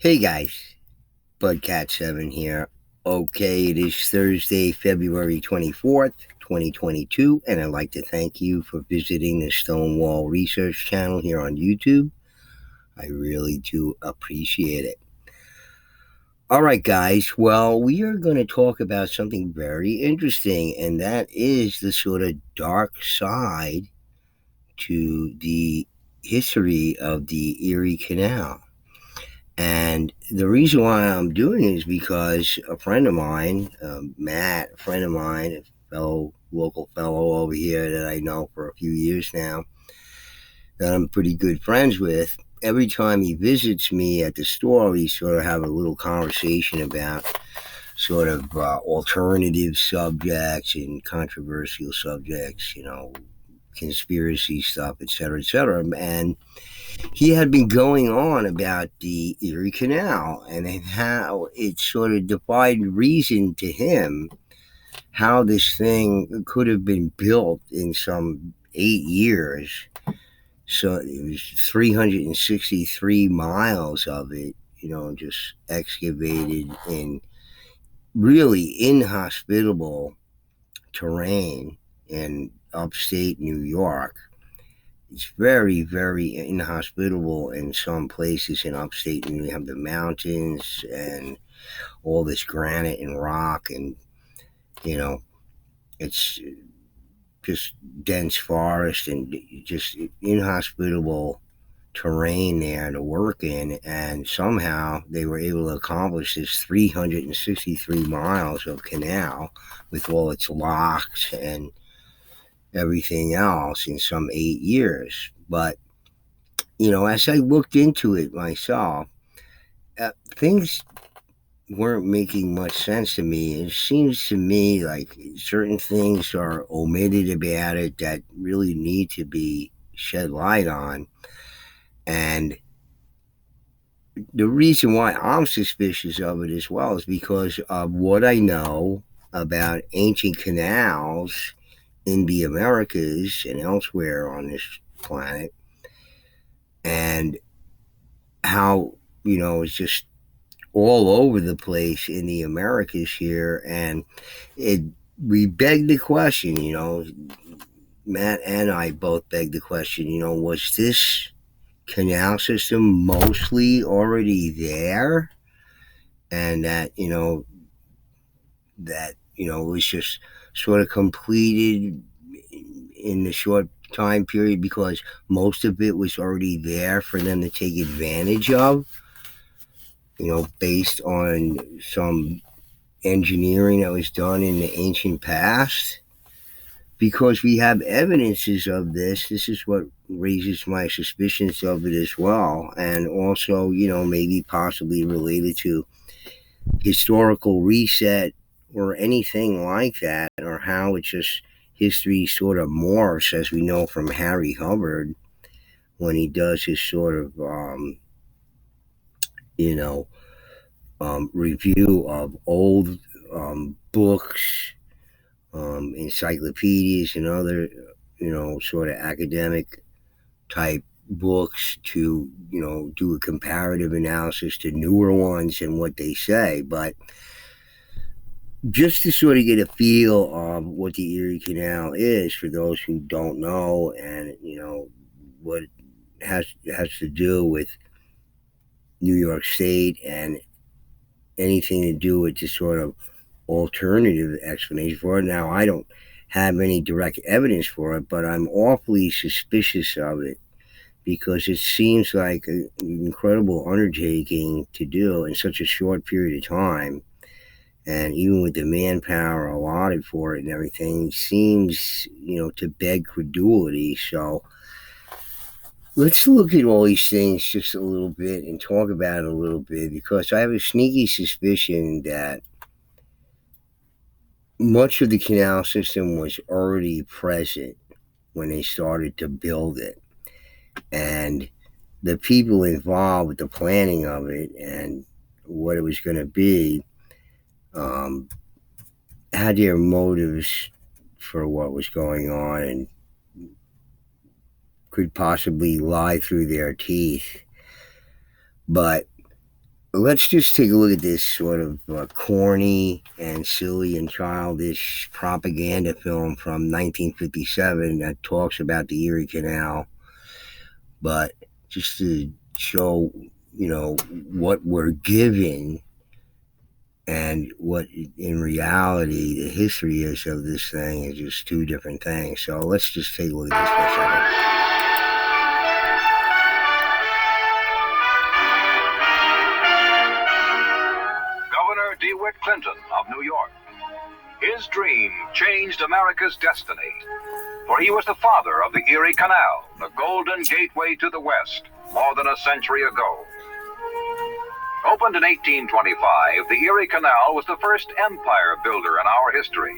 Hey guys, Budcat7 here. Okay, it is Thursday, February 24th, 2022, and I'd like to thank you for visiting the Stonewall Research channel here on YouTube. I really do appreciate it. All right, guys, well, we are going to talk about something very interesting, and that is the sort of dark side to the history of the Erie Canal. And the reason why I'm doing it is because a friend of mine, Matt, a friend of mine, a local fellow over here that I know for a few years now, that I'm pretty good friends with, every time he visits me at the store, we sort of have a little conversation about sort of alternative subjects and controversial subjects, conspiracy stuff, et cetera, et cetera. And he had been going on about the Erie Canal and how it sort of defied reason to him how this thing could have been built in some 8 years. So it was 363 miles of it, just excavated in really inhospitable terrain in upstate New York. It's very, very inhospitable in some places in upstate. And you have the mountains and all this granite and rock, and you know, it's just dense forest and just inhospitable terrain there to work in. And somehow they were able to accomplish this 363 miles of canal with all its locks and everything else in some 8 years. But as I looked into it myself, things weren't making much sense to me. It seems to me like certain things are omitted about it that really need to be shed light on. And the reason why I'm suspicious of it as well is because of what I know about ancient canals in the Americas and elsewhere on this planet, and how, it's just all over the place in the Americas here. And it we beg the question, Matt and I both beg the question, was this canal system mostly already there? And that it was just sort of completed in the short time period because most of it was already there for them to take advantage of, based on some engineering that was done in the ancient past. Because we have evidences of this. This is what raises my suspicions of it as well. And also, maybe possibly related to historical reset or anything like that, or how it's just history sort of morphs, as we know from Harry Hubbard when he does his sort of, you know, review of old books, encyclopedias, and other, sort of academic type books to, do a comparative analysis to newer ones and what they say. But just to sort of get a feel of what the Erie Canal is for those who don't know, and, what it has to do with New York State and anything to do with this sort of alternative explanation for it. Now, I don't have any direct evidence for it, but I'm awfully suspicious of it because it seems like an incredible undertaking to do in such a short period of time. And even with the manpower allotted for it and everything, seems, to beg credulity. So let's look at all these things just a little bit and talk about it a little bit, because I have a sneaky suspicion that much of the canal system was already present when they started to build it. And the people involved with the planning of it and what it was going to be had their motives for what was going on and could possibly lie through their teeth. But let's just take a look at this sort of corny and silly and childish propaganda film from 1957 that talks about the Erie Canal, but just to show, what we're given and what in reality the history is of this thing is just two different things. So let's just take a look at this for a second. Governor DeWitt Clinton of New York. His dream changed America's destiny, for he was the father of the Erie Canal, the golden gateway to the West, more than a century ago. Opened in 1825, the Erie Canal was the first empire builder in our history.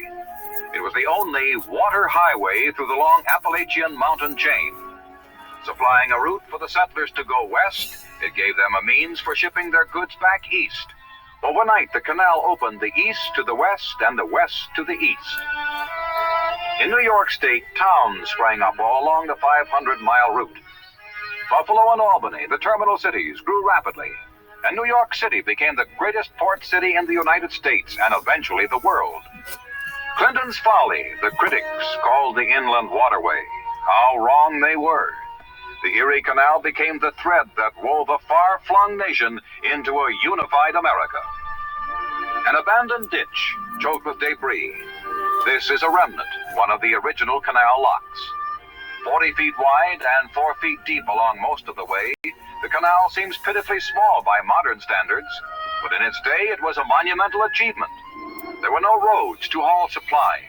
It was the only water highway through the long Appalachian mountain chain. Supplying a route for the settlers to go west, it gave them a means for shipping their goods back east. Overnight, the canal opened the east to the west and the west to the east. In New York State, towns sprang up all along the 500-mile route. Buffalo and Albany, the terminal cities, grew rapidly, and New York City became the greatest port city in the United States and eventually the world. Clinton's folly, the critics called the inland waterway. How wrong they were. The Erie Canal became the thread that wove a far-flung nation into a unified America. An abandoned ditch, choked with debris. This is a remnant, one of the original canal locks. 40 feet wide and 4 feet deep along most of the way, the canal seems pitifully small by modern standards, but in its day it was a monumental achievement. There were no roads to haul supplies.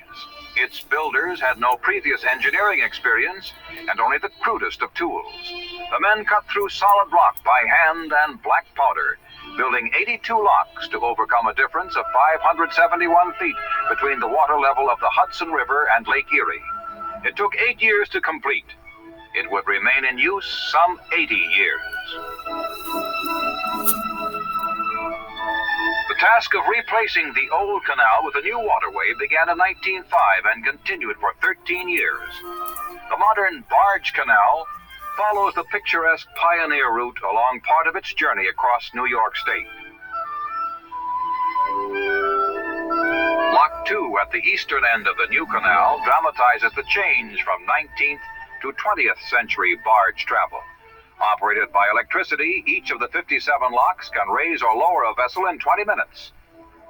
Its builders had no previous engineering experience and only the crudest of tools. The men cut through solid rock by hand and black powder, building 82 locks to overcome a difference of 571 feet between the water level of the Hudson River and Lake Erie. It took 8 years to complete. It would remain in use some 80 years. The task of replacing the old canal with a new waterway began in 1905 and continued for 13 years. The modern barge canal follows the picturesque pioneer route along part of its journey across New York State. Lock 2 at the eastern end of the new canal dramatizes the change from 19th to 20th century barge travel. Operated by electricity, each of the 57 locks can raise or lower a vessel in 20 minutes.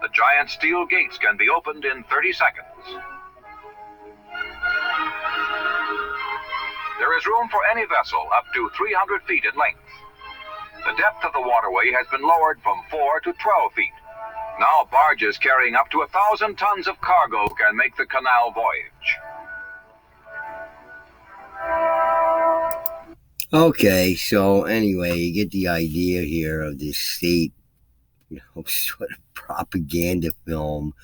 The giant steel gates can be opened in 30 seconds. There is room for any vessel up to 300 feet in length. The depth of the waterway has been lowered from 4 to 12 feet. Now barges carrying up to 1,000 tons of cargo can make the canal voyage. Okay, so anyway, you get the idea here of this state, sort of propaganda film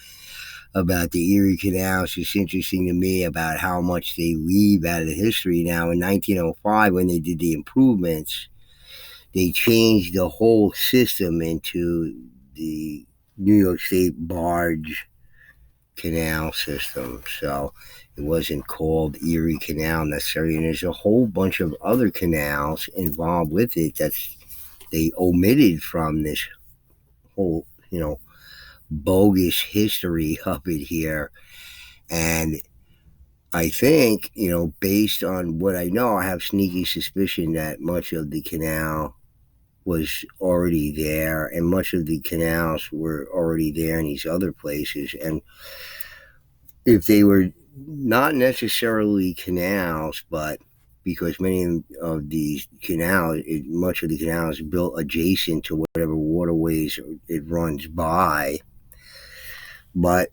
about the Erie Canal. It's just interesting to me about how much they leave out of the history. Now, in 1905, when they did the improvements, they changed the whole system into the New York State barge canal system. So it wasn't called Erie Canal necessarily, and there's a whole bunch of other canals involved with it that they omitted from this whole, bogus history of it here. And I think, based on what I know, I have sneaky suspicion that much of the canal was already there, and much of the canals were already there in these other places. And if they were not necessarily canals, but because many of these canals, much of the canal is built adjacent to whatever waterways it runs by. But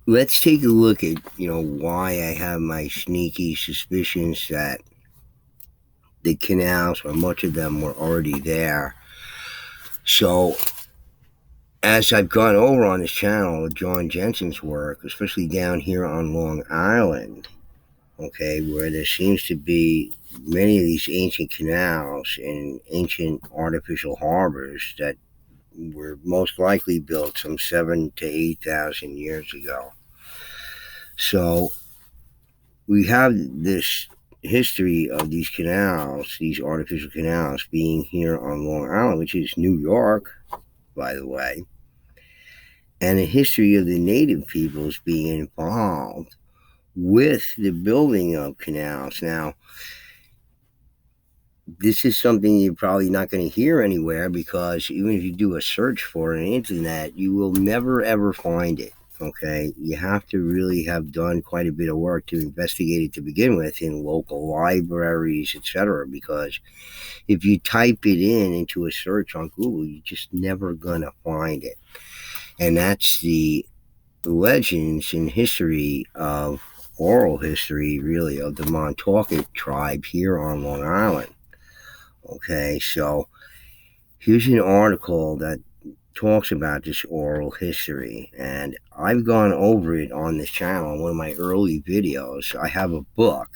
let's take a look at, why I have my sneaky suspicions that the canals, or much of them, were already there. So, as I've gone over on this channel with John Jensen's work, especially down here on Long Island, okay, where there seems to be many of these ancient canals and ancient artificial harbors that were most likely built some 7,000 to 8,000 years ago. So we have this history of these canals, these artificial canals being here on Long Island, which is New York, by the way, and the history of the native peoples being involved with the building of canals. Now, this is something you're probably not going to hear anywhere, because even if you do a search for it on the internet, you will never ever find it. Okay, you have to really have done quite a bit of work to investigate it to begin with in local libraries, etc. Because if you type it into a search on Google, you're just never gonna find it. And that's the legends and history of oral history, really, of the Montauk tribe here on Long Island. Okay, so here's an article that talks about this oral history, and I've gone over it on this channel in one of my early videos. I have a book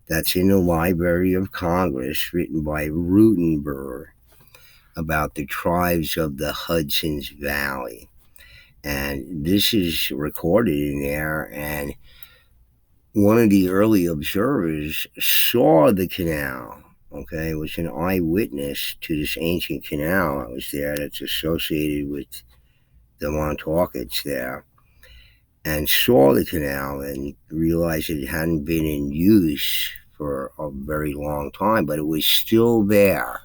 that's in the Library of Congress written by Rutenberg about the tribes of the Hudson's Valley, and this is recorded in there. And one of the early observers saw the canal. Okay, was an eyewitness to this ancient canal that was there, that's associated with the Montaukets there, and saw the canal and realized it hadn't been in use for a very long time, but it was still there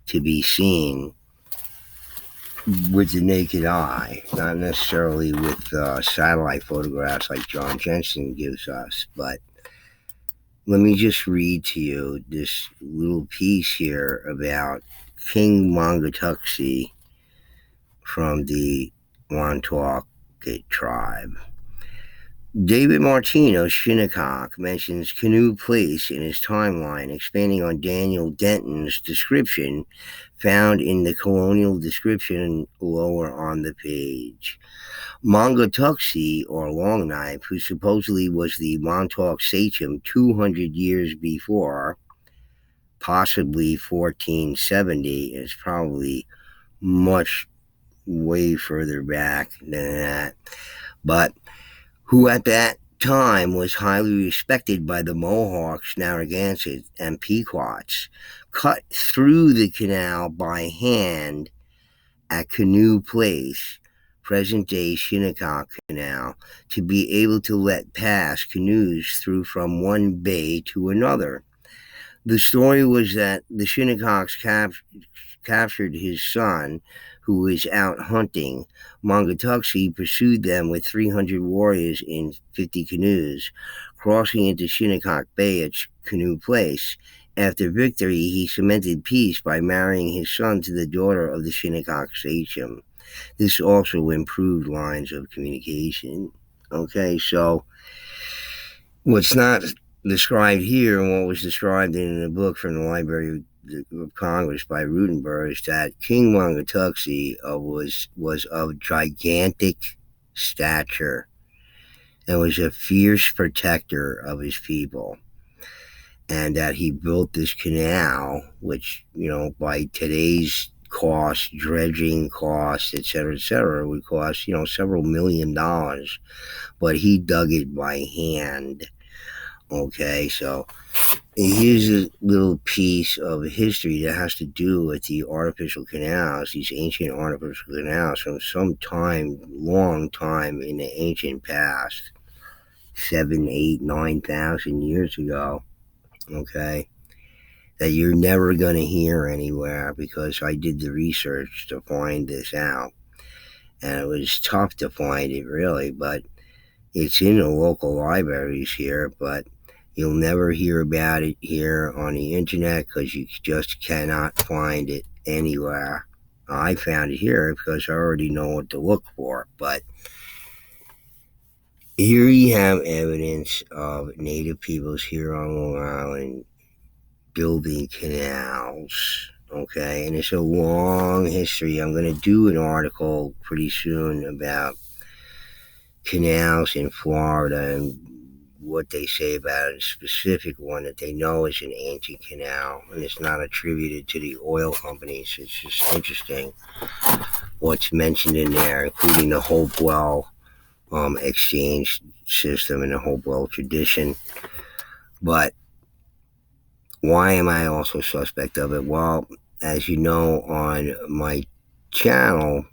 to be seen with the naked eye, not necessarily with satellite photographs like John Jensen gives us. But let me just read to you this little piece here about King Mongatuxi from the Montauk tribe. David Martin of Shinnecock mentions Canoe Place in his timeline, expanding on Daniel Denton's description found in the colonial description lower on the page. Mongatuxi, or Longknife, who supposedly was the Montauk sachem 200 years before, possibly 1470, is probably much way further back than that, but who at that time was highly respected by the Mohawks, Narragansetts, and Pequots, cut through the canal by hand at Canoe Place, present-day Shinnecock Canal, to be able to let pass canoes through from one bay to another. The story was that the Shinnecocks captured his son, who was out hunting. Mongatuxi pursued them with 300 warriors in 50 canoes, crossing into Shinnecock Bay at Canoe Place. After victory, he cemented peace by marrying his son to the daughter of the Shinnecock sachem. This also improved lines of communication. Okay, so what's not described here, and what was described in the book from the Library of Congress by Rutenberg, is that King Mongatuxi was of gigantic stature and was a fierce protector of his people, and that he built this canal, which, by today's cost, dredging costs, etc., would cost, several $1,000,000, but he dug it by hand. Okay, so here's a little piece of history that has to do with the artificial canals, these ancient artificial canals from some time, long time in the ancient past, 7, 8, 9,000 years ago, okay, that you're never going to hear anywhere, because I did the research to find this out, and it was tough to find it, really, but it's in the local libraries here, but you'll never hear about it here on the internet, because you just cannot find it anywhere. I found it here because I already know what to look for, but here you have evidence of native peoples here on Long Island building canals. Okay, and it's a long history. I'm going to do an article pretty soon about canals in Florida and what they say about a specific one that they know is an ancient canal, and it's not attributed to the oil companies. It's just interesting what's mentioned in there, including the Hopewell exchange system and the Hopewell tradition. But why am I also suspect of it? Well, as you know, on my channel,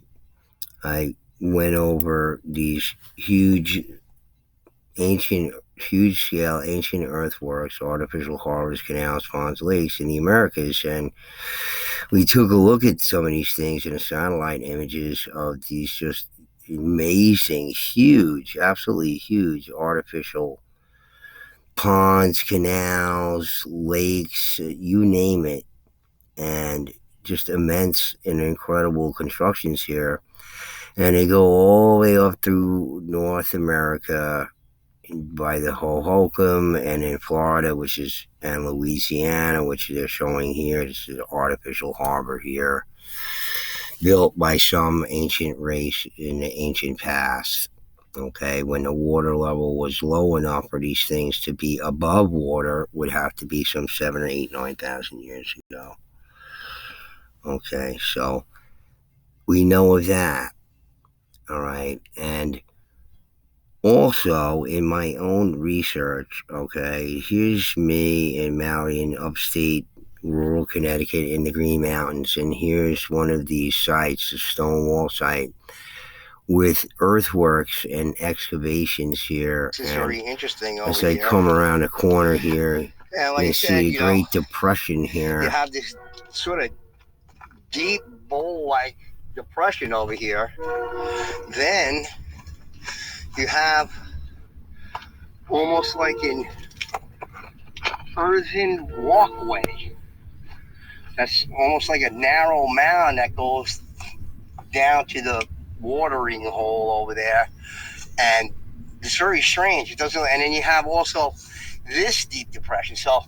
I went over these huge scale ancient earthworks, artificial harbors, canals, ponds, lakes in the Americas, and we took a look at some of these things in the satellite images of these just amazing, huge, absolutely huge artificial ponds, canals, lakes, you name it, and just immense and incredible constructions here. And they go all the way up through North America by the Hohokam, and in Florida, and Louisiana, which they're showing here. This is an artificial harbor here, built by some ancient race in the ancient past. Okay, when the water level was low enough for these things to be above water, would have to be some 7 or 8, 9,000 years ago. Okay, so we know of that. All right, and also in my own research, okay, here's me in Marion, upstate rural Connecticut in the Green Mountains, and here's one of these sites, the Stonewall site, with earthworks and excavations here. This is very interesting over as I here. come around the corner here, And like you I said, see a Great Depression you here. have this sort of deep bowl-like depression over here. Then you have almost like an earthen walkway. That's almost like a narrow mound that goes down to the watering hole over there. And it's very strange. It doesn't, and then you have also this deep depression. So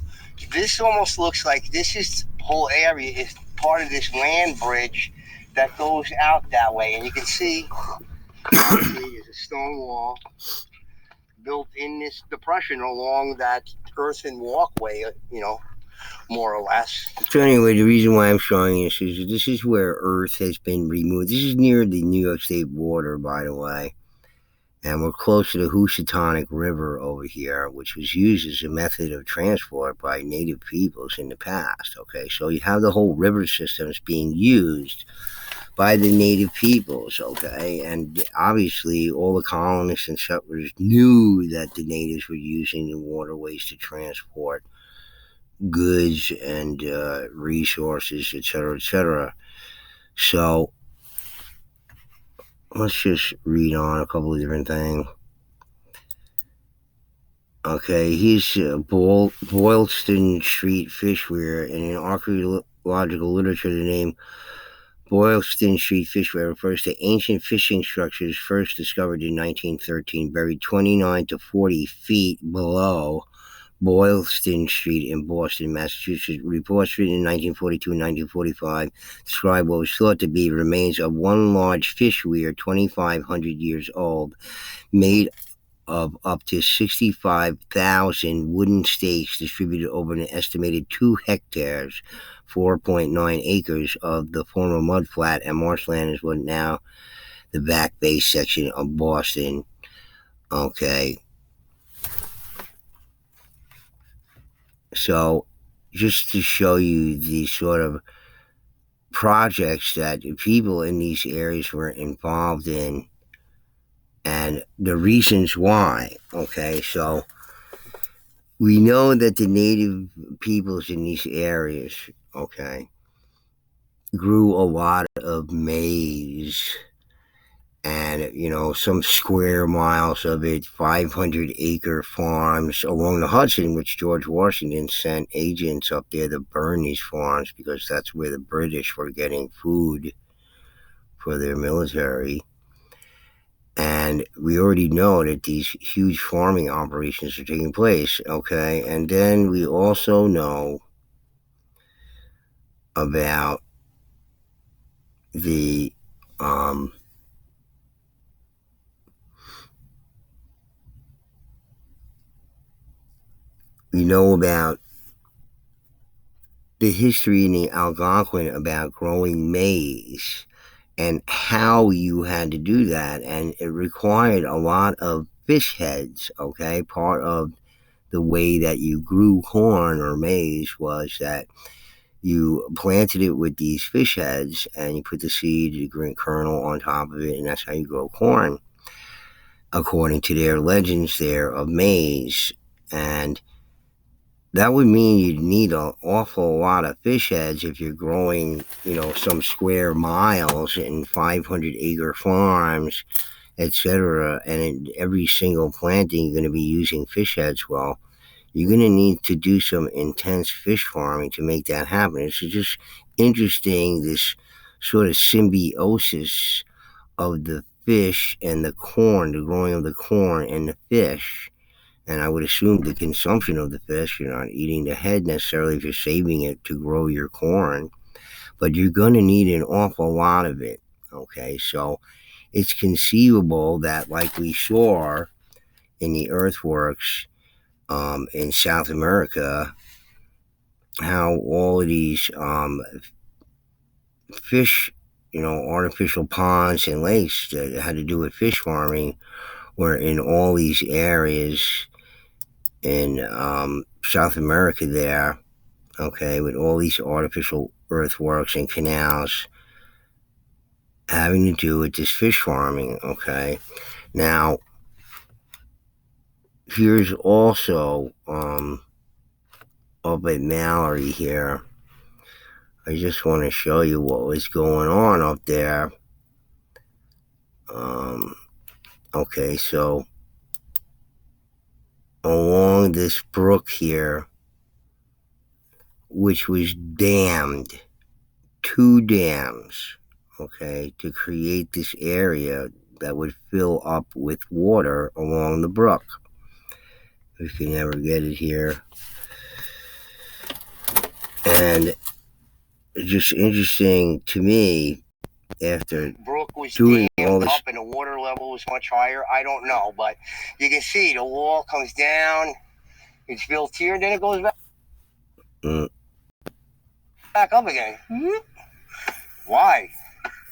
this almost looks like this whole area is part of this land bridge that goes out that way. And you can see there's a stone wall built in this depression along that earthen walkway, more or less. So anyway, the reason why I'm showing this is where earth has been removed. This is near the New York State border, by the way. And we're close to the Housatonic River over here, which was used as a method of transport by native peoples in the past. Okay, so you have the whole river systems being used by the native peoples. Okay, and obviously all the colonists and settlers knew that the natives were using the waterways to transport goods and resources, etc., etc. So let's just read on a couple of different things. Okay, he's Boylston Street Fishweir. And in archaeological literature, the name Boylston Street Fishweir refers to ancient fishing structures first discovered in 1913, buried 29 to 40 feet below Boylston Street in Boston, Massachusetts. Reports written in 1942 and 1945 describe what was thought to be remains of one large fish weir 2,500 years old, made of up to 65,000 wooden stakes distributed over an estimated 2 hectares, 4.9 acres of the former mudflat and marshland is what now the Back Bay section of Boston. Okay. So just to show you the sort of projects that people in these areas were involved in and the reasons why. Okay, so we know that the native peoples in these areas, okay, grew a lot of maize and, some square miles of it, 500-acre farms along the Hudson, which George Washington sent agents up there to burn these farms because that's where the British were getting food for their military. And we already know that these huge farming operations are taking place, okay? And then we also know about the we know about the history in the Algonquin about growing maize and how you had to do that. And it required a lot of fish heads, okay? Part of the way that you grew corn or maize was that you planted it with these fish heads, and you put the seed, the green kernel on top of it, and that's how you grow corn, according to their legends there of maize. And that would mean you'd need an awful lot of fish heads if you're growing, some square miles in 500-acre farms, etc. And in every single planting, you're going to be using fish heads. Well, you're going to need to do some intense fish farming to make that happen. It's just interesting, this sort of symbiosis of the fish and the corn, the growing of the corn and the fish. And I would assume the consumption of the fish, you're not eating the head necessarily if you're saving it to grow your corn, but you're going to need an awful lot of it. Okay, so it's conceivable that, like we saw in the earthworks in South America, how all of these fish, artificial ponds and lakes that had to do with fish farming were in all these areas in South America there, okay, with all these artificial earthworks and canals having to do with this fish farming, okay. Now, here's also up at Mallory here. I just want to show you what was going on up there. Okay, so along this brook here, which was dammed, 2 dams, okay, to create this area that would fill up with water along the brook. We can never get it here. And it's just interesting to me, after brook was doing dammed all this up and the water level was much higher. I don't know, but you can see the wall comes down, it's built here, then it goes back up again. Why?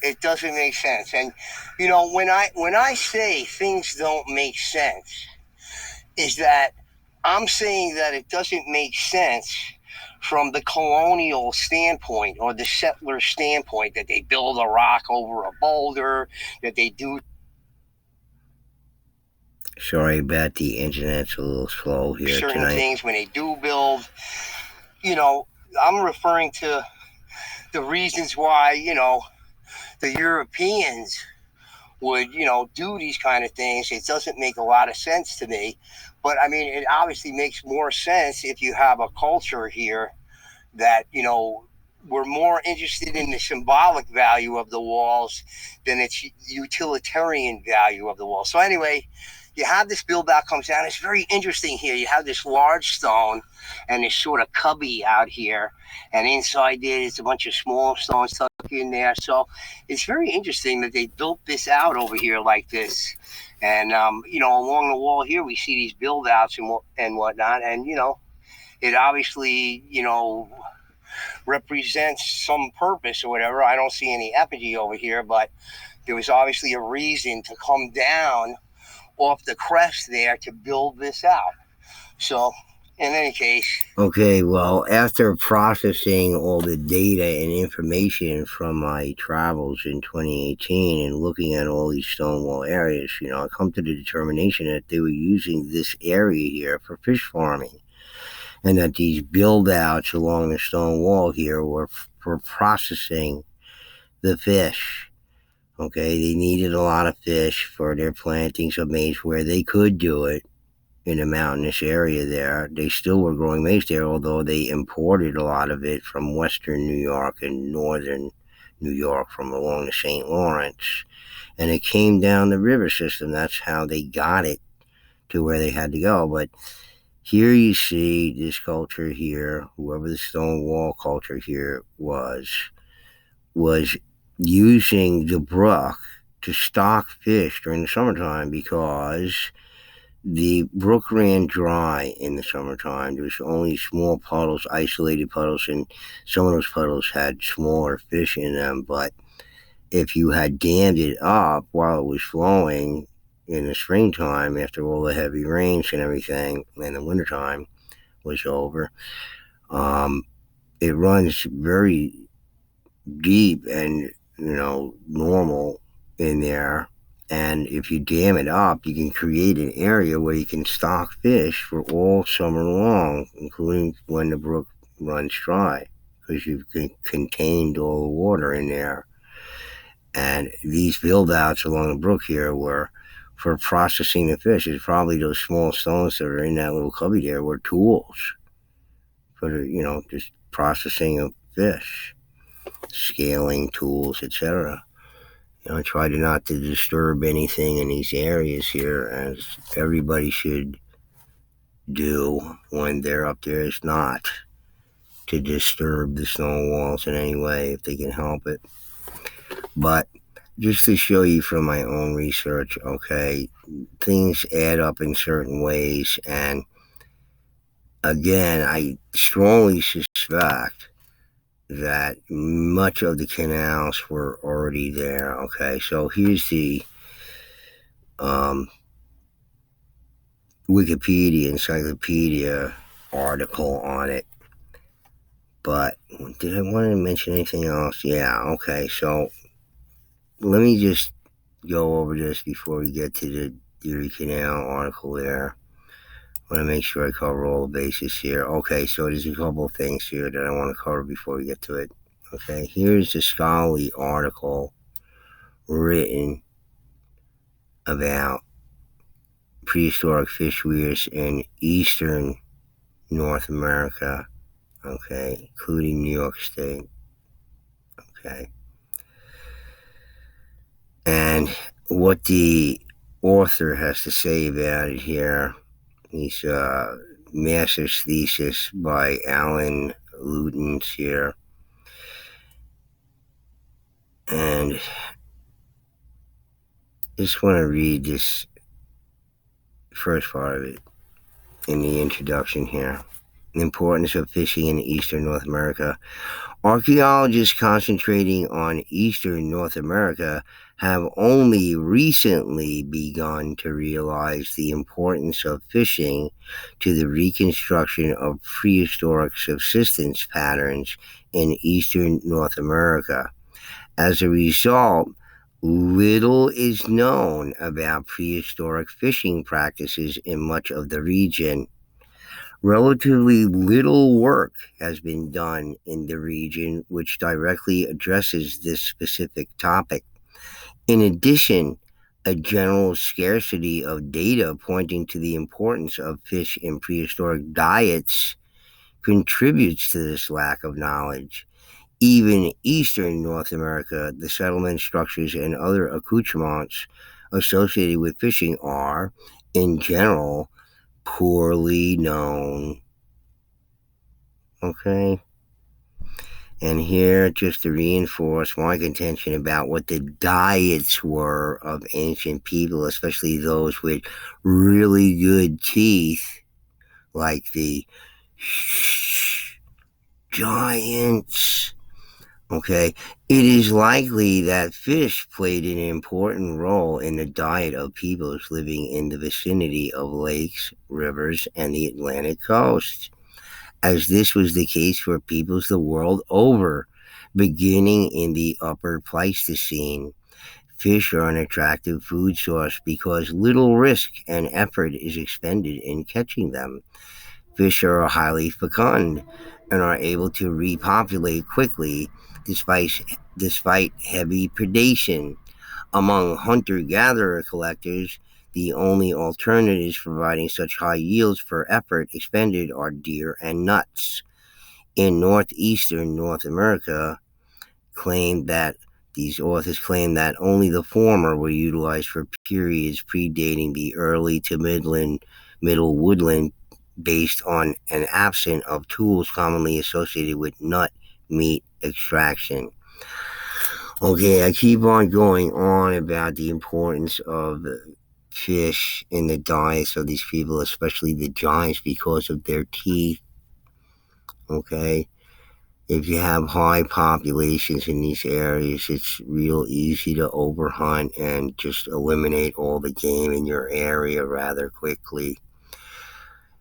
It doesn't make sense. And when I say things don't make sense, is that I'm saying that it doesn't make sense from the colonial standpoint or the settler standpoint, that they build a rock over a boulder, that they do. Sorry about the internet's a little slow here certain tonight. Things when they do build, I'm referring to the reasons why, the Europeans would, do these kind of things. It doesn't make a lot of sense to me. But I mean, it obviously makes more sense if you have a culture here that, we're more interested in the symbolic value of the walls than its utilitarian value of the walls. So anyway, you have this build out comes down. It's very interesting here. You have this large stone and this sort of cubby out here. And inside there is a bunch of small stones tucked in there. So it's very interesting that they built this out over here like this. And, along the wall here, we see these build outs and whatnot. And, it obviously, represents some purpose or whatever. I don't see any effigy over here, but there was obviously a reason to come down off the crest there to build this out. So, in any case. Okay, well, after processing all the data and information from my travels in 2018 and looking at all these stonewall areas, I come to the determination that they were using this area here for fish farming, and that these build-outs along the stone wall here were for processing the fish. Okay, they needed a lot of fish for their plantings of maize where they could do it in a mountainous area there. They still were growing maize there, although they imported a lot of it from western New York and northern New York from along the St. Lawrence. And it came down the river system. That's how they got it to where they had to go. But here you see this culture here, whoever the stone wall culture here was using the brook to stock fish during the summertime, because the brook ran dry in the summertime. There was only small puddles, isolated puddles, and some of those puddles had smaller fish in them. But if you had dammed it up while it was flowing, in the springtime, after all the heavy rains and everything, and the wintertime was over, it runs very deep and normal in there. And if you dam it up, you can create an area where you can stock fish for all summer long, including when the brook runs dry, because you've contained all the water in there. And these build outs along the brook here were for processing the fish. It's probably those small stones that are in that little cubby there were tools for the, just processing of fish, scaling tools, etc. I try to not to disturb anything in these areas here, as everybody should do when they're up there, is not to disturb the stone walls in any way if they can help it. But just to show you from my own research, okay, things add up in certain ways, and again, I strongly suspect that much of the canals were already there. Okay, so here's the Wikipedia encyclopedia article on it. But did I want to mention anything else? Yeah, okay, so let me just go over this before we get to the Erie Canal article there. I want to make sure I cover all the bases here. Okay, so there's a couple of things here that I want to cover before we get to it. Okay, here's a scholarly article written about prehistoric fish weirs in eastern North America, okay, including New York State, okay. And what the author has to say about it here, he's master's thesis by Alan Lutens here. And just want to read this first part of it in the introduction here. The importance of fishing in eastern North America. Archaeologists concentrating on eastern North America have only recently begun to realize the importance of fishing to the reconstruction of prehistoric subsistence patterns in eastern North America. As a result, little is known about prehistoric fishing practices in much of the region. Relatively little work has been done in the region which directly addresses this specific topic. In addition, a general scarcity of data pointing to the importance of fish in prehistoric diets contributes to this lack of knowledge. Even in eastern North America, the settlement structures and other accoutrements associated with fishing are, in general, poorly known. Okay? And here, just to reinforce my contention about what the diets were of ancient people, especially those with really good teeth, like the giants. Okay, it is likely that fish played an important role in the diet of peoples living in the vicinity of lakes, rivers, and the Atlantic coast, as this was the case for peoples the world over. Beginning in the Upper Pleistocene, fish are an attractive food source because little risk and effort is expended in catching them. Fish are highly fecund and are able to repopulate quickly despite heavy predation. Among hunter-gatherer collectors, the only alternatives providing such high yields per effort expended are deer and nuts. In northeastern North America, these authors claim that only the former were utilized for periods predating the early to middle woodland, based on an absence of tools commonly associated with nut meat extraction. Okay, I keep on going on about the importance of fish in the diets of these people, especially the giants, because of their teeth. Okay, if you have high populations in these areas, it's real easy to overhunt and just eliminate all the game in your area rather quickly.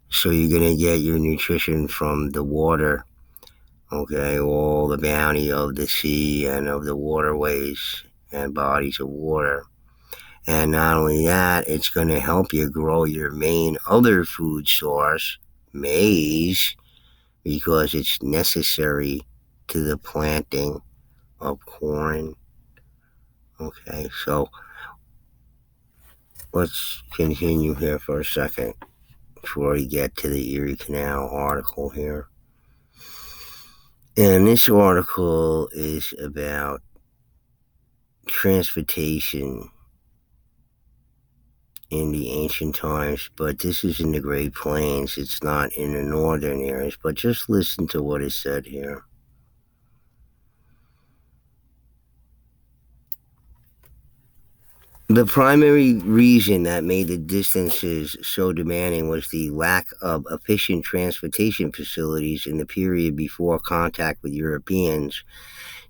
So you're going to get your nutrition from the water, okay, all the bounty of the sea and of the waterways and bodies of water. And not only that, it's going to help you grow your main other food source, maize, because it's necessary to the planting of corn. Okay, so let's continue here for a second before we get to the Erie Canal article here. And this article is about transportation in the ancient times, but this is in the Great Plains. It's not in the northern areas, but just listen to what is said here. The primary reason that made the distances so demanding was the lack of efficient transportation facilities in the period before contact with Europeans.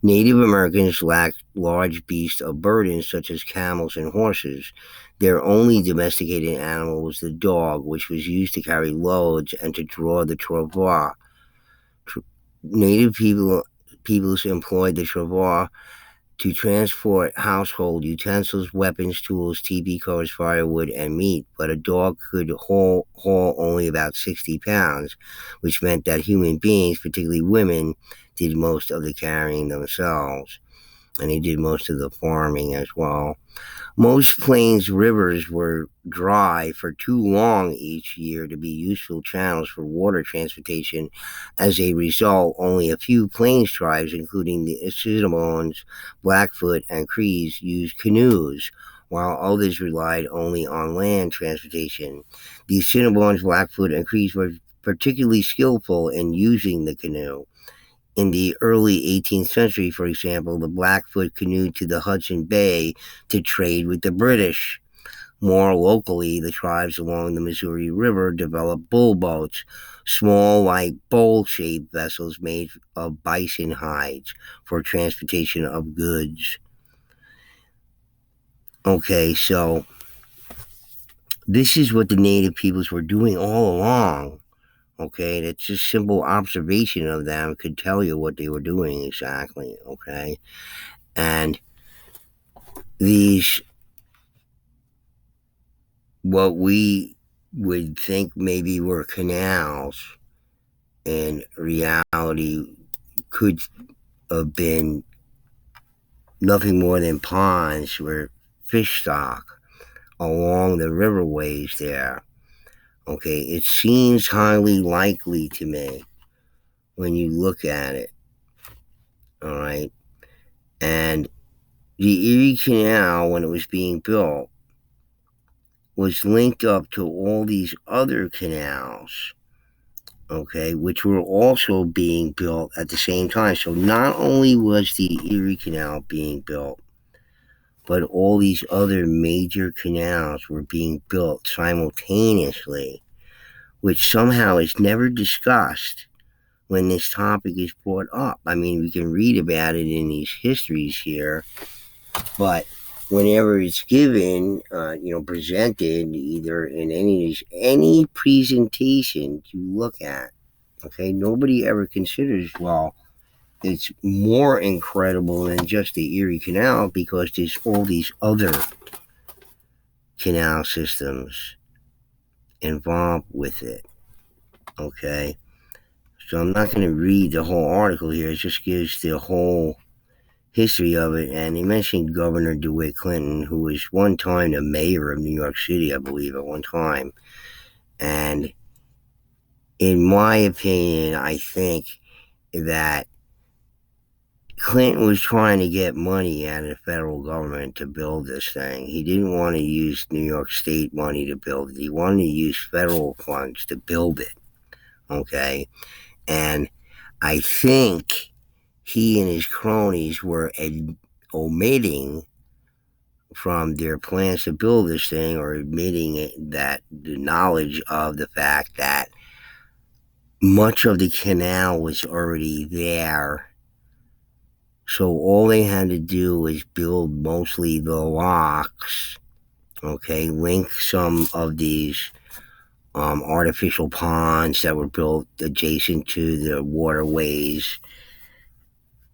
Native Americans lacked large beasts of burden such as camels and horses. Their only domesticated animal was the dog, which was used to carry loads and to draw the travois. Native peoples employed the travois to transport household utensils, weapons, tools, TV covers, firewood, and meat, but a dog could haul only about 60 pounds, which meant that human beings, particularly women, did most of the carrying themselves, and they did most of the farming as well. Most plains rivers were dry for too long each year to be useful channels for water transportation. As a result, only a few plains tribes, including the Assiniboines, Blackfoot, and Crees, used canoes, while others relied only on land transportation. The Assiniboines, Blackfoot, and Crees were particularly skillful in using the canoe. In the early 18th century, for example, the Blackfoot canoed to the Hudson Bay to trade with the British. More locally, the tribes along the Missouri River developed bull boats, small, light, bowl-shaped vessels made of bison hides for transportation of goods. Okay, so this is what the native peoples were doing all along. Okay, that's just simple observation of them could tell you what they were doing exactly. Okay, and these, what we would think maybe were canals, in reality could have been nothing more than ponds where fish stock along the riverways there. Okay, it seems highly likely to me when you look at it. All right, and the Erie Canal, when it was being built, was linked up to all these other canals, okay, which were also being built at the same time. So not only was the Erie Canal being built, but all these other major canals were being built simultaneously, which somehow is never discussed when this topic is brought up. I mean, we can read about it in these histories here, but whenever it's given, presented either in any presentation you look at, okay, nobody ever considers, well, it's more incredible than just the Erie Canal because there's all these other canal systems involved with it. Okay, so I'm not going to read the whole article here. It just gives the whole history of it, and he mentioned Governor DeWitt Clinton, who was one time the mayor of New York City, I believe, at one time. And in my opinion, I think that Clinton was trying to get money out of the federal government to build this thing. He didn't want to use New York State money to build it. He wanted to use federal funds to build it. Okay? And I think he and his cronies were omitting from their plans to build this thing, or admitting that the knowledge of the fact that much of the canal was already there. So all they had to do was build mostly the locks, okay, link some of these artificial ponds that were built adjacent to the waterways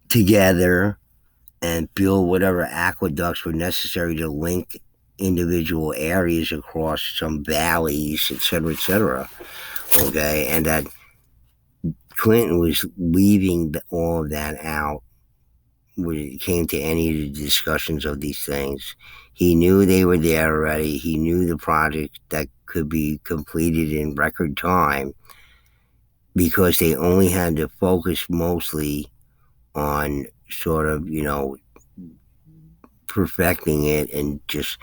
together, and build whatever aqueducts were necessary to link individual areas across some valleys, etc., etc. Okay, and that Clinton was leaving all of that out when it came to any of the discussions of these things. He knew they were there already. He knew the project that could be completed in record time because they only had to focus mostly on sort of, perfecting it and just,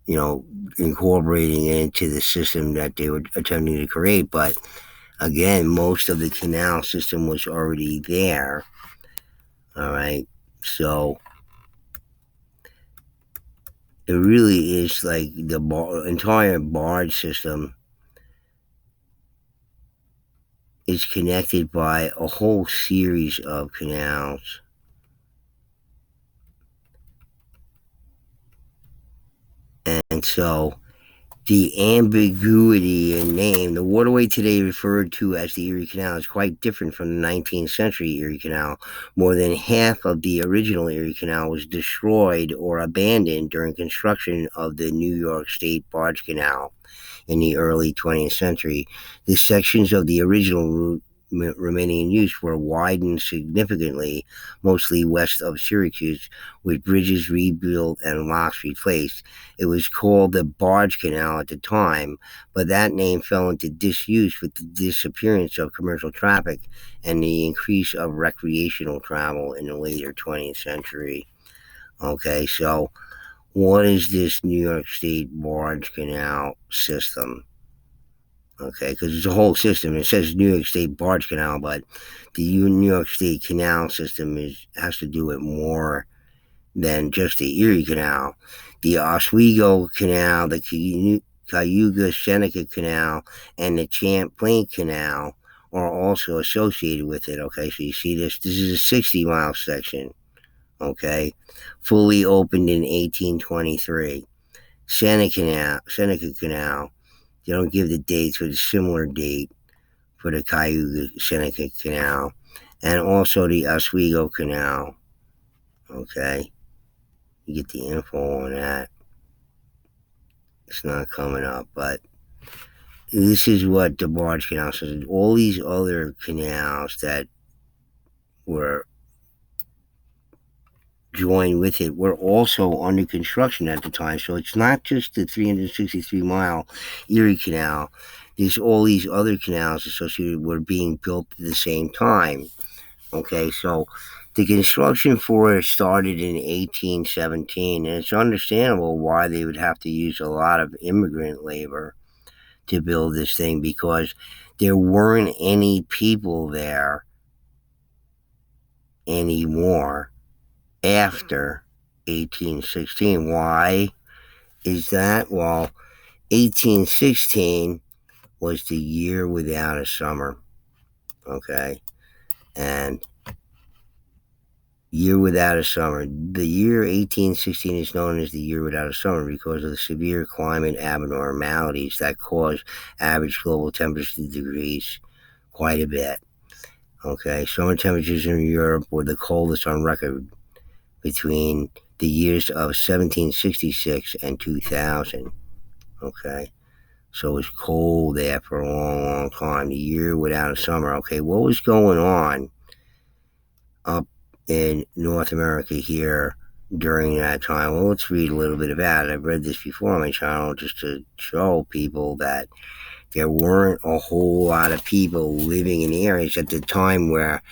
incorporating it into the system that they were attempting to create. But again, most of the canal system was already there. All right. So it really is like the entire barge system is connected by a whole series of canals. And so the ambiguity in name, the waterway today referred to as the Erie Canal, is quite different from the 19th century Erie Canal. More than half of the original Erie Canal was destroyed or abandoned during construction of the New York State Barge Canal in the early 20th century. The sections of the original route remaining in use were widened significantly, mostly west of Syracuse, with bridges rebuilt and locks replaced. It was called the Barge Canal at the time, but that name fell into disuse with the disappearance of commercial traffic and the increase of recreational travel in the later 20th century. Okay, so what is this New York State Barge Canal system? Okay, because it's a whole system. It says New York State Barge Canal, but the New York State Canal system has to do with more than just the Erie Canal. The Oswego Canal, the Cayuga Seneca Canal, and the Champlain Canal are also associated with it. Okay, so you see this. This is a 60-mile section. Okay, fully opened in 1823. Seneca Canal. They don't give the dates, but a similar date for the Cayuga Seneca Canal, and also the Oswego Canal. Okay, you get the info on that. It's not coming up, but this is what the Barge Canal says. All these other canals that were joined with it were also under construction at the time. So it's not just the 363-mile Erie Canal. There's all these other canals associated were being built at the same time. Okay, so the construction for it started in 1817, and it's understandable why they would have to use a lot of immigrant labor to build this thing, because there weren't any people there anymore after 1816. Why is that? Well, 1816 was the year without a summer. Okay, and year without a summer. The year 1816 is known as the year without a summer because of the severe climate abnormalities that caused average global temperatures to decrease quite a bit. Okay, summer temperatures in Europe were the coldest on record between the years of 1766 and 2000. Okay, so it was cold there for a long, long time. The year without a summer. Okay, what was going on up in North America here during that time? Well, let's read a little bit about it. I've read this before on my channel just to show people that there weren't a whole lot of people living in areas at the time where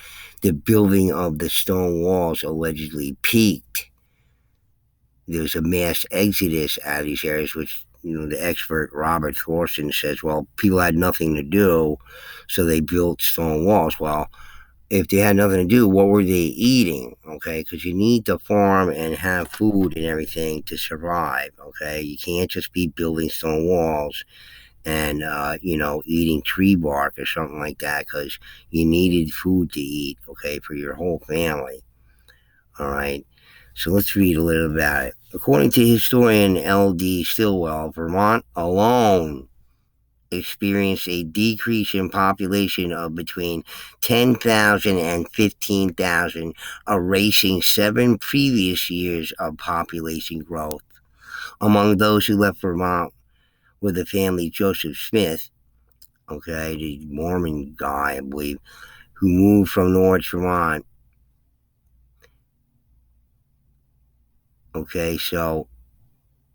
the building of the stone walls allegedly peaked. There was a mass exodus out of these areas, which, the expert Robert Thorson says, well, people had nothing to do, so they built stone walls. Well, if they had nothing to do, what were they eating? Okay, because you need to farm and have food and everything to survive. Okay, you can't just be building stone walls and eating tree bark or something like that because you needed food to eat, okay, for your whole family. All right. So let's read a little about it. According to historian L.D. Stilwell, Vermont alone experienced a decrease in population of between 10,000 and 15,000, erasing 7 previous years of population growth. Among those who left Vermont were the family Joseph Smith, okay, the Mormon guy, I believe, who moved from North Vermont. Okay, so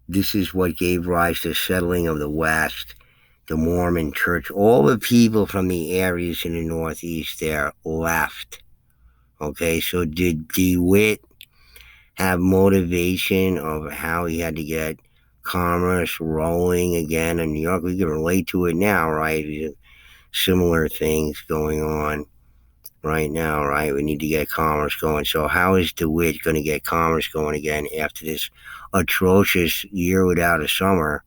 this is what gave rise to the settling of the West, the Mormon church. All the people from the areas in the Northeast there left. Okay, so did DeWitt have motivation of how he had to get commerce rolling again in New York? We can relate to it now, right? Similar things going on right now, right? We need to get commerce going. So how is DeWitt going to get commerce going again after this atrocious year without a summer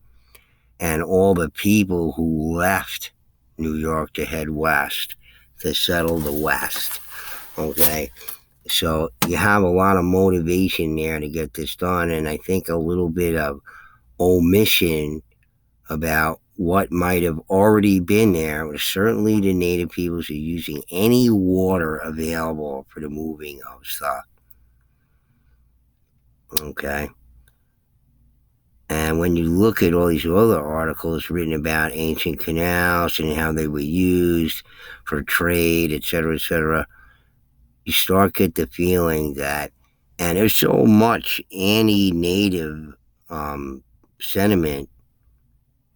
and all the people who left New York to head west to settle the West? Okay, so you have a lot of motivation there to get this done, and I think a little bit of omission about what might have already been there. Certainly the native peoples are using any water available for the moving of stuff. Okay. And when you look at all these other articles written about ancient canals and how they were used for trade, etc., you start get the feeling that, and there's so much anti-native sentiment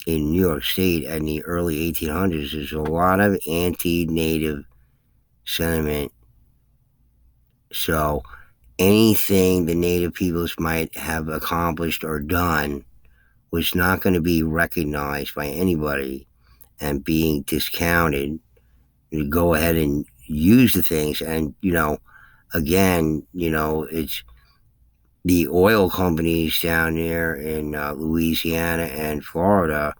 in New York State in the early 1800s. There's a lot of anti-native sentiment. So anything the native peoples might have accomplished or done was not going to be recognized by anybody and being discounted. You go ahead and use the things, and again, it's the oil companies down there in Louisiana and Florida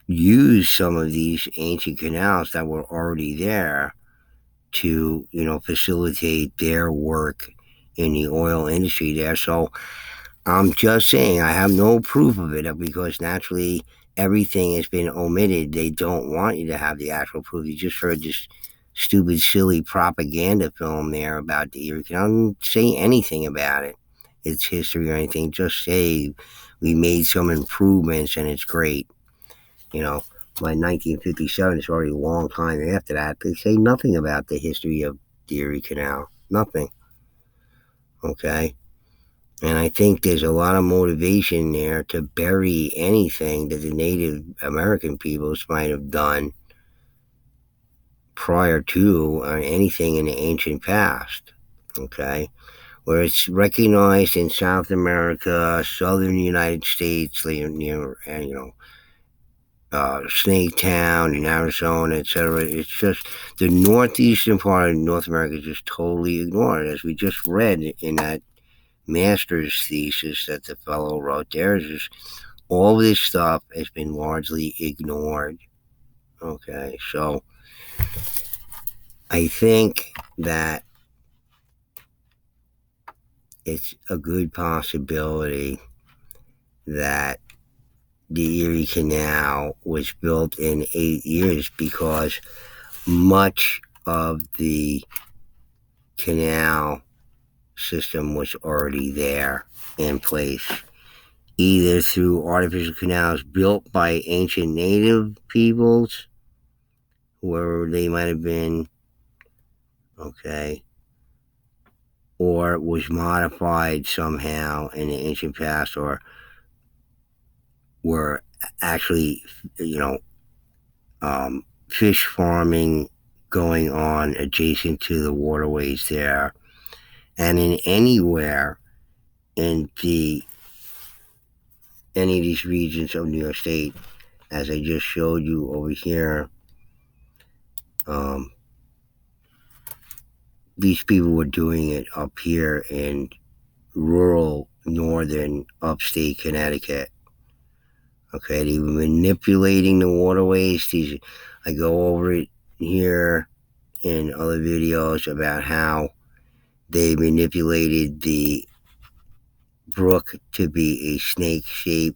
use some of these ancient canals that were already there to, facilitate their work in the oil industry there. So I'm just saying, I have no proof of it because naturally everything has been omitted. They don't want you to have the actual proof. You just heard this stupid, silly propaganda film there about the Erie Canal. Don't say anything about it, its history or anything. Just say we made some improvements and it's great. By 1957, it's already a long time after that. They say nothing about the history of the Erie Canal. Nothing. Okay? And I think there's a lot of motivation there to bury anything that the Native American peoples might have done prior to or anything in the ancient past. Okay? Where it's recognized in South America, southern United States, near, Snaketown in Arizona, etc. It's just the northeastern part of North America is just totally ignored, as we just read in that master's thesis that the fellow wrote there. Just all this stuff has been largely ignored. Okay, so I think that it's a good possibility that the Erie Canal was built in 8 years because much of the canal system was already there in place, either through artificial canals built by ancient native peoples, wherever they might have been, okay, or it was modified somehow in the ancient past, or were actually, fish farming going on adjacent to the waterways there. And in anywhere in any of these regions of New York State, as I just showed you over here, these people were doing it up here in rural northern upstate Connecticut. Okay, they were manipulating the waterways. I go over it here in other videos about how they manipulated the brook to be a snake shape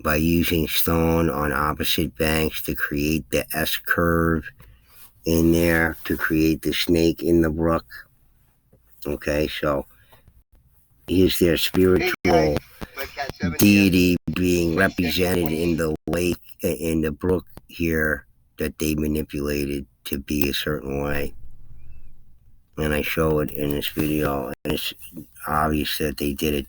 by using stone on opposite banks to create the S curve in there to create the snake in the brook. Okay, so here's their spiritual deity being represented in the lake, in the brook here, that they manipulated to be a certain way. And I show it in this video, and it's obvious that they did it.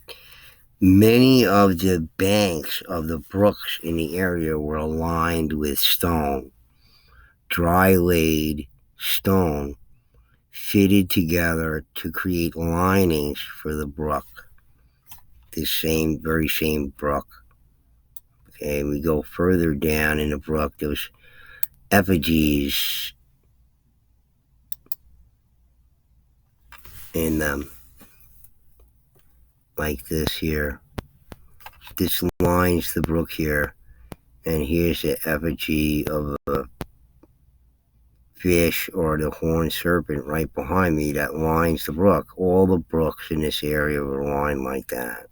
Many of the banks of the brooks in the area were lined with stone, dry laid stone, fitted together to create linings for the brook. This very same brook. Okay, we go further down in the brook. There's effigies in them, like this here. This lines the brook here, and here's the effigy of a fish or the horned serpent right behind me that lines the brook. All the brooks in this area were lined like that.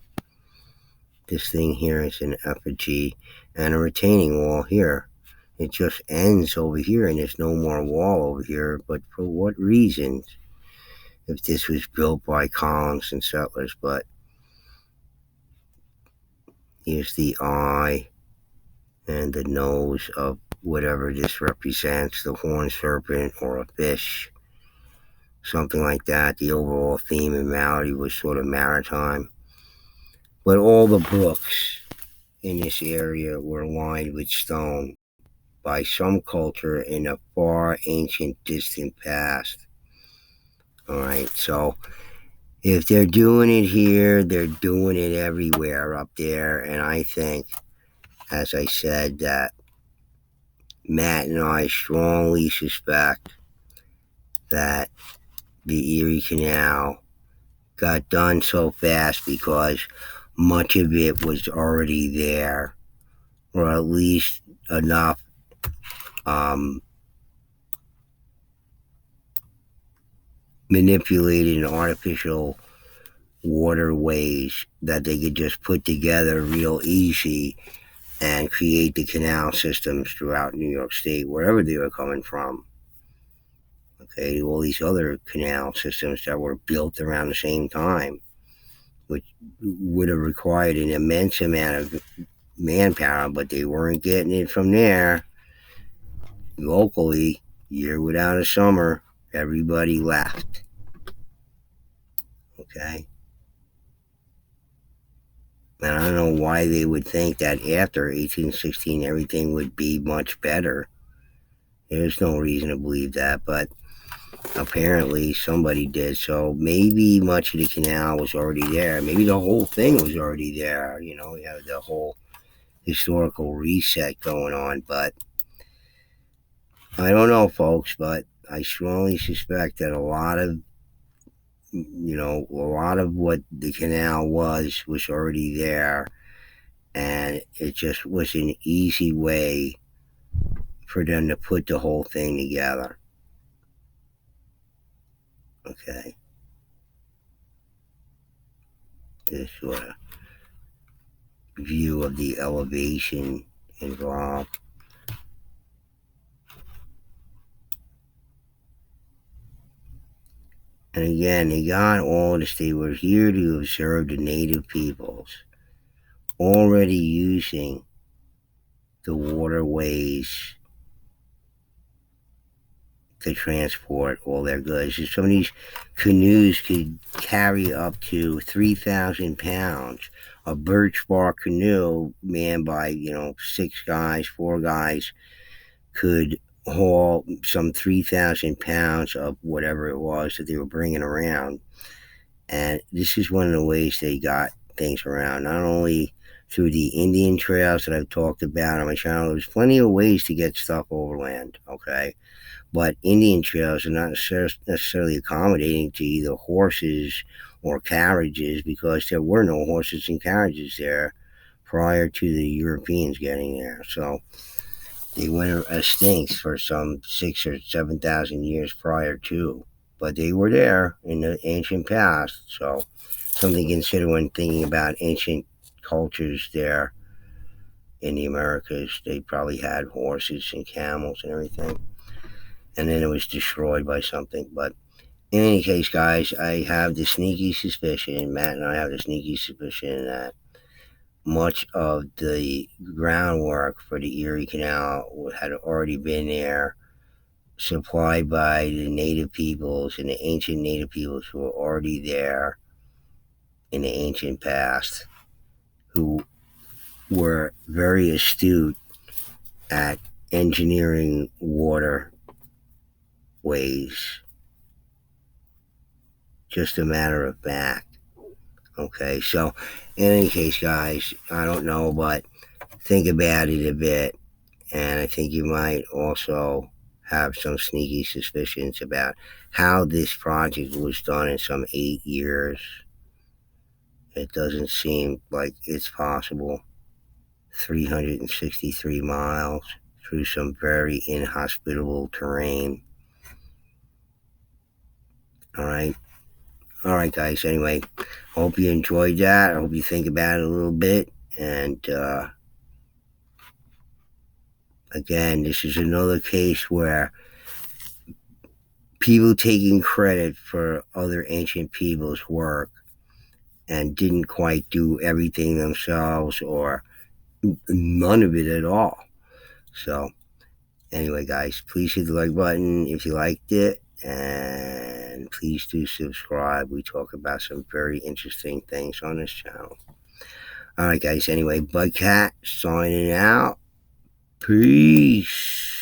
This thing here is an effigy and a retaining wall here. It just ends over here, and there's no more wall over here. But for what reasons? If this was built by colonists and settlers, but here's the eye and the nose of whatever this represents, the horned serpent or a fish, something like that. The overall theme and malady was sort of maritime. But all the brooks in this area were lined with stone by some culture in a far ancient distant past. All right, so if they're doing it here, they're doing it everywhere up there. And I think, as I said, that Matt and I strongly suspect that the Erie Canal got done so fast because much of it was already there, or at least enough manipulated and artificial waterways that they could just put together real easy and create the canal systems throughout New York State, wherever they were coming from. Okay, all these other canal systems that were built around the same time, which would have required an immense amount of manpower, but they weren't getting it from there. Locally, year without a summer, everybody left. Okay? And I don't know why they would think that after 1816 everything would be much better. There's no reason to believe that, but apparently somebody did. So maybe much of the canal was already there. Maybe the whole thing was already there. You know, you have the whole historical reset going on. But I don't know, folks, but I strongly suspect that a lot of what the canal was already there, and it just was an easy way for them to put the whole thing together. Okay. This sort of view of the elevation involved. And again, they got all this. They were here to observe the native peoples already using the waterways to transport all their goods. So some of these canoes could carry up to 3,000 pounds. A birch bark canoe manned by, 4 guys could haul some 3,000 pounds of whatever it was that they were bringing around. And this is one of the ways they got things around, not only through the Indian trails that I've talked about on my channel. There's plenty of ways to get stuff overland, okay? But Indian trails are not necessarily accommodating to either horses or carriages, because there were no horses and carriages there prior to the Europeans getting there. So they went extinct for some 6 or 7,000 years prior to, but they were there in the ancient past. So something to consider when thinking about ancient cultures there in the Americas. They probably had horses and camels and everything, and then it was destroyed by something. But in any case, guys, I have the sneaky suspicion, Matt and I have the sneaky suspicion that much of the groundwork for the Erie Canal had already been there, supplied by the native peoples and the ancient native peoples who were already there in the ancient past, who were very astute at engineering waterways. Just a matter of fact. Okay, so in any case, guys, I don't know, but think about it a bit, and I think you might also have some sneaky suspicions about how this project was done in some 8 years. It doesn't seem like it's possible. 363 miles through some very inhospitable terrain. All right. All right, guys. Anyway, hope you enjoyed that. I hope you think about it a little bit. And again, this is another case where people taking credit for other ancient people's work and didn't quite do everything themselves or none of it at all. So anyway, guys, please hit the like button if you liked it, and please do subscribe. We talk about some very interesting things on this channel. All right, guys. Anyway, Bugcat signing out. Peace.